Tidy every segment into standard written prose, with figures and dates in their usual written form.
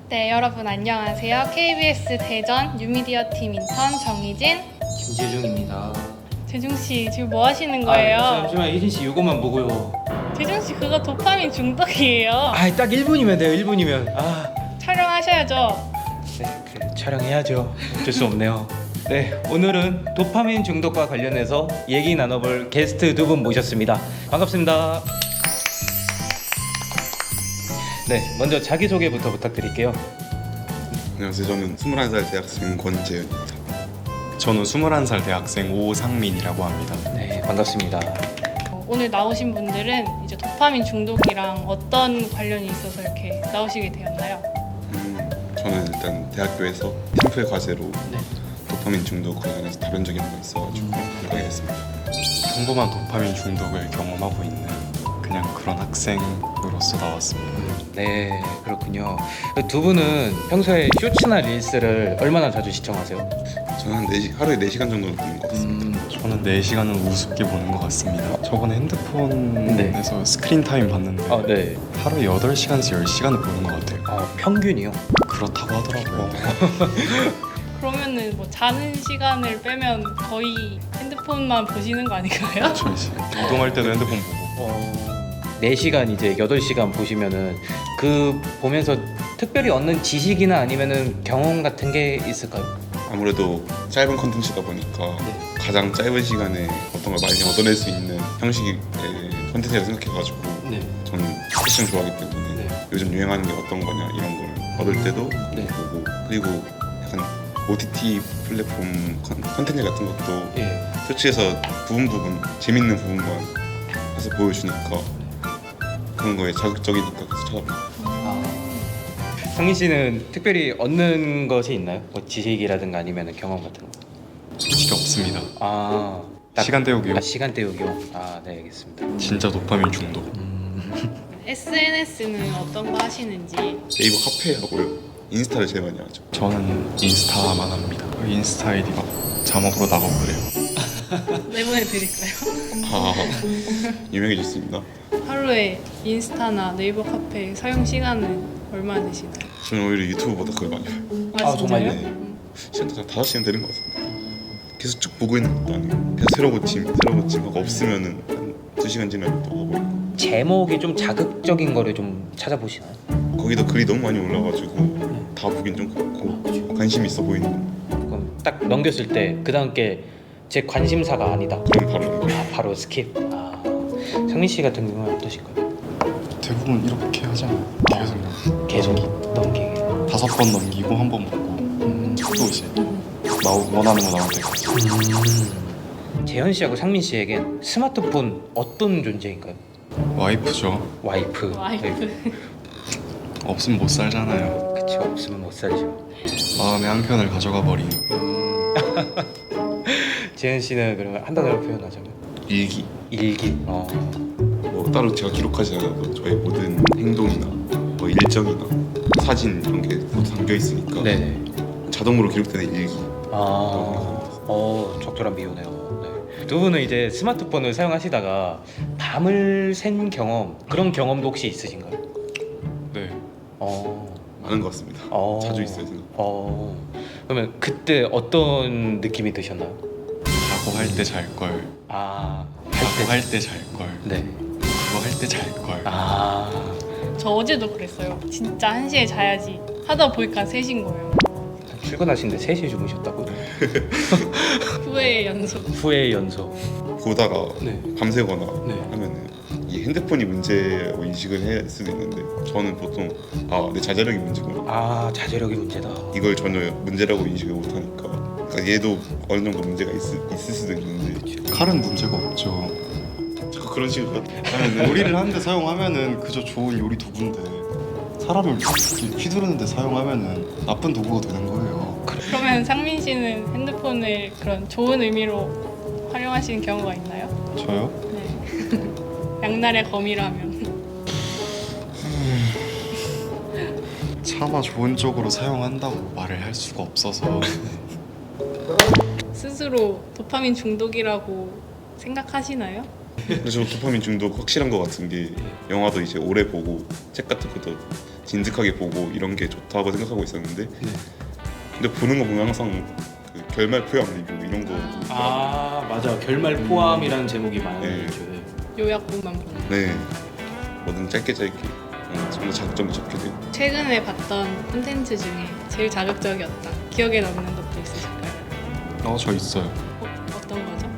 네, 여러분 안녕하세요. KBS 대전 뉴미디어 팀 인턴 정희진. 김재중입니다. 재중씨 지금 뭐 하시는 거예요? 잠시만 희진씨 이것만 보고요. 재중씨 그거 도파민 중독이에요. 딱 1분이면 돼요. 1분이면. 촬영하셔야죠. 네, 그래 촬영해야죠. 어쩔 수 없네요. 네, 오늘은 도파민 중독과 관련해서 얘기 나눠볼 게스트 두 분 모셨습니다. 반갑습니다. 네, 먼저 자기소개부터 부탁드릴게요. 안녕하세요. 저는 21살 대학생 권재현입니다. 저는 21살 대학생 오상민이라고 합니다. 네, 반갑습니다. 오늘 나오신 분들은 이제 도파민 중독이랑 어떤 관련이 있어서 이렇게 나오시게 되었나요? 저는 일단 대학교에서 팀플 과제로 네. 도파민 중독 관련해서 다룬 적이 한번 있어가지고 하게 됐습니다. 평범한 도파민 중독을 경험하고 있는 그냥 그런 학생으로서 나왔습니다. 네, 그렇군요. 두 분은 평소에 쇼츠나 릴스를 얼마나 자주 시청하세요? 저는 한 하루에 4시간 정도는 보는 것 같습니다. 저는 4시간은 우습게 보는 것 같습니다. 저번에 핸드폰에서 스크린 타임 봤는데 네. 하루에 8시간에서 10시간을 보는 것 같아요. 평균이요? 그렇다고 하더라고요. 그러면은 뭐 자는 시간을 빼면 거의 핸드폰만 보시는 거 아닌가요? 저 이제 운동할 때도 핸드폰 보고 4시간 이제 8시간 보시면은 그 보면서 특별히 얻는 지식이나 아니면은 경험 같은 게 있을까요? 아무래도 짧은 컨텐츠다 보니까 가장 짧은 시간에 어떤 걸 많이 얻어낼 수 있는 형식의 컨텐츠라 생각해가지고 네. 저는 패션 좋아하기 때문에 네. 요즘 유행하는 게 어떤 거냐 이런 걸 얻을 때도 네. 보고 그리고 약간 OTT 플랫폼 컨텐츠 같은 것도 예. 쇼츠에서 부분 재밌는 부분만 해서 보여주니까 그런 거에 자극적이니까 계속 찾아봐요. 성민 씨는 특별히 얻는 것이 있나요? 뭐 지식이라든가 아니면 경험 같은 거? 솔직히 없습니다. 딱 시간 때우기요. 시간 때우기요. 네, 알겠습니다. 진짜 도파민 중독. SNS는 어떤 거 하시는지. 네이버 카페 하고요. 인스타를 제일 많이 하죠. 저는 인스타만 합니다. 인스타 아이디 막 자막으로 나가고 그래요. 내보내드릴까요? 유명해졌습니다. 하루에 인스타나 네이버 카페 사용 시간은 얼마나 되시나요? 저는 오히려 유튜브보다 그걸 많이 봐요. 정말요? 네. 시간 다 5시간 되는 것 같습니다. 계속 쭉 보고 있는 것도 아니고 그냥 새로 고침 하고 없으면은 한 2시간 지나면 또 하고 있고. 제목이 좀 자극적인 거를 좀 찾아보시나요? 거기다 글이 너무 많이 올라가지고 다 보긴 좀 그렇고 관심 있어 보이는 거 그럼 딱 넘겼을 때 그 다음 게 제 관심사가 아니다. 그럼 바로 넘겨요. 바로 스킵. 성민 씨 같은 경우는 어떠실까요? 대부분 이렇게 하잖아요. 계속 넘기게. 5번 넘기고 한 번 먹고 또 이제 원하는 거 나올 때까지. 재현 씨하고 상민 씨에겐 스마트폰 어떤 존재인가요? 와이프죠. 와이프. 없으면 못 살잖아요. 그쵸, 없으면 못 살죠. 마음의 한 켠을 가져가 버린. 재현 씨는 그러면 한 단어로 표현하자면 일기 일기. 뭐 따로 제가 기록하지 않아도 저의 모든 행동이나 뭐 일정이나 사진 이런 게 다 담겨 있으니까 네네. 자동으로 기록되는 일기. 적절한 비유네요. 네. 두 분은 이제 스마트폰을 사용하시다가 밤을 샌 경험, 그런 경험도 혹시 있으신가요? 네. 많은 것 같습니다. 자주 있어요. 생각. 그러면 그때 어떤 느낌이 드셨나요? 자고 할 때 잘 걸. 자고 할 때 잘 걸. 네. 그거 할 때 잘 걸. 저 어제도 그랬어요. 진짜 1시에 자야지 하다 보니까 3시인 거예요. 출근하시는데 3시에 주무셨다고요? 후회의 연속. 후회의 연속. 보다가 네. 밤새거나 네. 하면은 이 핸드폰이 문제라고 인식을 할 수도 있는데 저는 보통 내 자제력이 문제구나. 자제력이 문제다. 이걸 전혀 문제라고 인식을 못하니까 그러니까 얘도 어느 정도 문제가 있을 수도 있는데 칼은 문제가 없죠. 자꾸 그런 식으로 하면은 요리를 하는데 사용하면은 그저 좋은 요리 도구인데 사람을 휘두르는데 사용하면은 나쁜 도구가 되는 거예요. 그러면 상민 씨는 핸드폰을 그런 좋은 의미로 활용하시는 경우가 있나요? 저요? 네. 양날의 검이라면. 차마 좋은 쪽으로 사용한다고 말을 할 수가 없어서 스스로 도파민 중독이라고 생각하시나요? 근데 저 도파민 중독 확실한 것 같은 게 영화도 이제 오래 보고 책 같은 것도 진득하게 보고 이런 게 좋다고 생각하고 있었는데 근데 보는 거 보면 항상 그 결말 포함 리뷰 이런 거 아 맞아 결말 포함이라는 제목이 많이 네. 있죠. 요약본만 보는. 네 뭐든 짧게 좀 더 자극점도 잡게 되고 최근에 봤던 콘텐츠 중에 제일 자극적이었다. 기억에 남는 것도 있으실까요? 저 있어요. 어떤 거죠?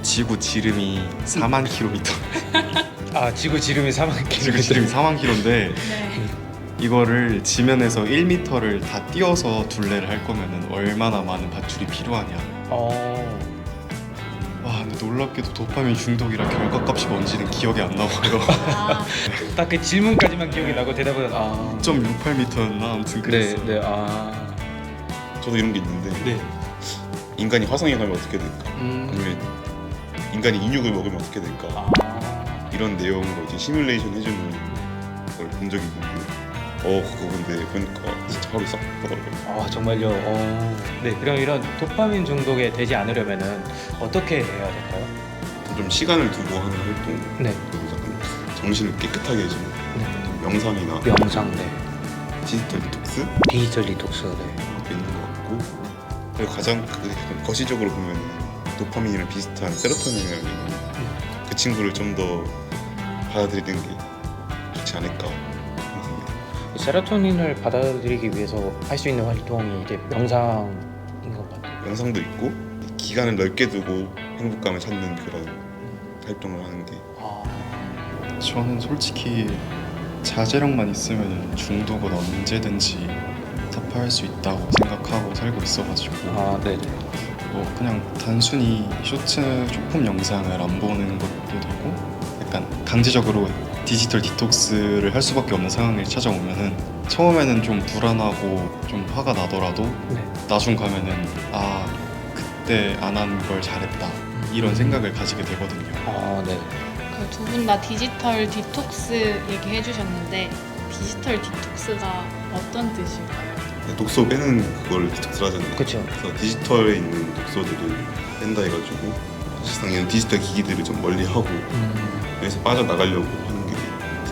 지구 지름이 4만 킬로미터. 아 지구 지름이 4만 지구 지름이 킬로미터. 4만 킬로인데 네. 이거를 지면에서 1m를 다 띄어서 둘레를 할 거면은 얼마나 많은 밧줄이 필요하냐. 와 근데 놀랍게도 도파민 중독이라 결과값이 뭔지는 기억이 안 나고요. 아, 딱 그 질문까지만 기억이 나고 대답은 0.68m였나 아무튼 그랬어요. 네, 아, 저도 이런 게 있는데 네. 인간이 화성에 가면 어떻게 될까? 아니면 인간이 인육을 먹으면 어떻게 될까? 이런 내용으로 이제 시뮬레이션 해주는 걸 본 적이 있는데 그거 근데 보니까 진짜 하루 싹 가더라고요. 아 정말요. 네, 그럼 이런 도파민 중독에 되지 않으려면은 어떻게 해야 될까요? 좀 시간을 두고 하는 활동 네, 그리고 약간 정신을 깨끗하게 해주는 명상이나 명상, 네, 디지털 디톡스 디지털 디톡스, 네. 있는 것 같고 그리고 가장 거시적으로 보면 도파민이랑 비슷한 세로토닌이라는 그 친구를 좀 더 받아들이는 게 좋지 않을까 생각합니다. 세로토닌을 받아들이기 위해서 할 수 있는 활동이 이제 명상인 것 같아요. 명상도 있고 기간을 넓게 두고 행복감을 찾는 그런 활동을 하는 게 저는 솔직히 자제력만 있으면 중독은 언제든지 타파할 수 있다고 생각하고 살고 있어가지고 네네. 뭐 그냥 단순히 쇼츠 쇼폼 영상을 안 보는 것도 되고 약간 강제적으로 디지털 디톡스를 할 수밖에 없는 상황이 찾아오면은 처음에는 좀 불안하고 좀 화가 나더라도 네. 나중 가면은 그때 안 한 걸 잘했다 이런 생각을 가지게 되거든요. 네. 그 두 분 다 디지털 디톡스 얘기해 주셨는데 디지털 디톡스가 어떤 뜻일까요? 독서 빼는 그걸 디톡스를 하잖아요. 그렇죠. 그래서 디지털에 있는 독서들을 뺀다 해가지고 사실상 이런 디지털 기기들을 좀 멀리하고 여기서 빠져나가려고 하는 게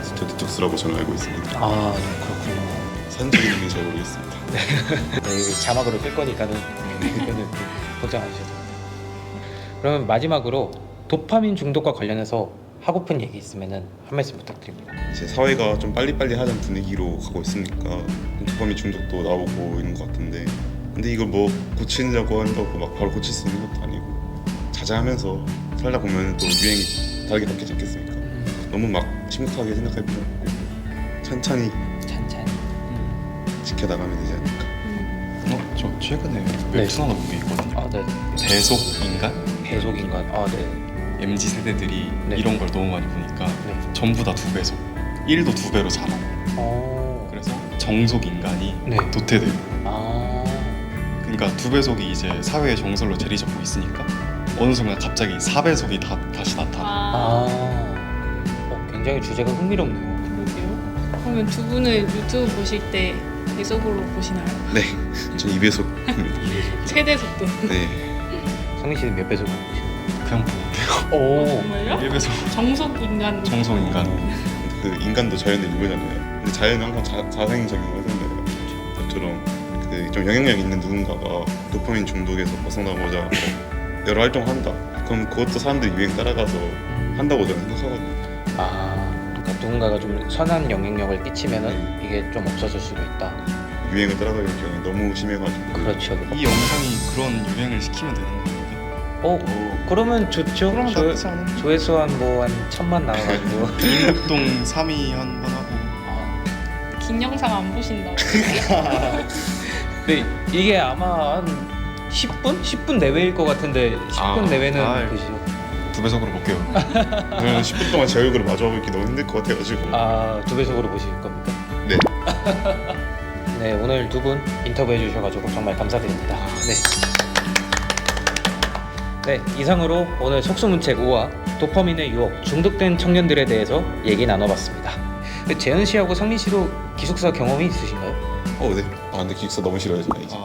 디지털 디톡스라고 저는 알고 있습니다. 그렇군요. 산적인 의미는 잘 모르겠습니다. 네, 이거 자막으로 끌 거니까는 이거는 걱정 안 하셔도 됩니다. 그러면 마지막으로 도파민 중독과 관련해서 하고픈 얘기 있으면은 한 말씀 부탁드립니다. 이제 사회가 좀 빨리빨리 하자는 분위기로 가고 있으니까 도파민 중독도 나오고 있는 것 같은데 근데 이걸 뭐 고치려고 한다고 막 바로 고칠 수 있는 것도 아니고 자제하면서 살다 보면 또 유행이 다르게 바뀌지 않겠습니까? 너무 막 심각하게 생각할 필요 없고 천천히 지켜나가면 되지 않을까. 저 최근에 웹툰 하나 본 게 있거든요. 네. 배속 인간? 배속 인간. 네. MZ 세대들이 네. 이런 걸 너무 많이 보니까 네. 전부 다 2배속 1도 2배로 자라. 그래서 정속 인간이 네. 도태돼요. 아. 그러니까 2배속이 이제 사회의 정설로 자리 잡고 있으니까 어느 순간 갑자기 4배속이 다시 나타나. 굉장히 주제가 흥미롭네요. 그러게요. 그러면 두 분은 유튜브 보실 때 배속으로 보시나요? 네, 전 2배속. 최대 속도. 네, 성민 씨는 몇 배속 보시나요? 그냥 보는데요. 오. 정말요? 1배속 정속 인간. 정속 인간. 그 인간도 자연의 일부잖아요. 근데 자연은 항상 자생적인 거잖아요. 저처럼 그 좀 영향력 있는 누군가가 도파민 중독에서 벗어나고자 여러 활동한다. 그럼 그것도 사람들이 유행 따라가서 한다고 저는 생각하거든요. 그러니까 누군가가 좀 선한 영향력을 끼치면은 이게 좀 없어질 수도 있다. 유행을 따라가는 경우가 너무 심해가지고. 그렇죠. 이 영상이 그런 유행을 시키면 되는 건데. 그러면 좋죠. 그러면 나쁘지 않은데. 조회수 한 1000만 나와가지고. 인국동 3위 한 번 하고. 긴 영상 안 보신다고. 근데 이게 아마 한 10분? 10분 내외일 것 같은데 10분 내외는 보시죠. 2배속으로 볼게요. 10분 동안 제 얼굴을 마주하고 있기 너무 힘들 것 같아가지고. 2배속으로 보실 겁니까? 네. 네, 오늘 두 분 인터뷰해 주셔가지고 정말 감사드립니다. 네, 이상으로 오늘 속수문책 5화 도파민의 유혹 중독된 청년들에 대해서 얘기 나눠봤습니다. 재현 씨하고 성민 씨도 기숙사 경험이 있으신가요? 네. 근데 기숙사 너무 싫어요, 저는 이제.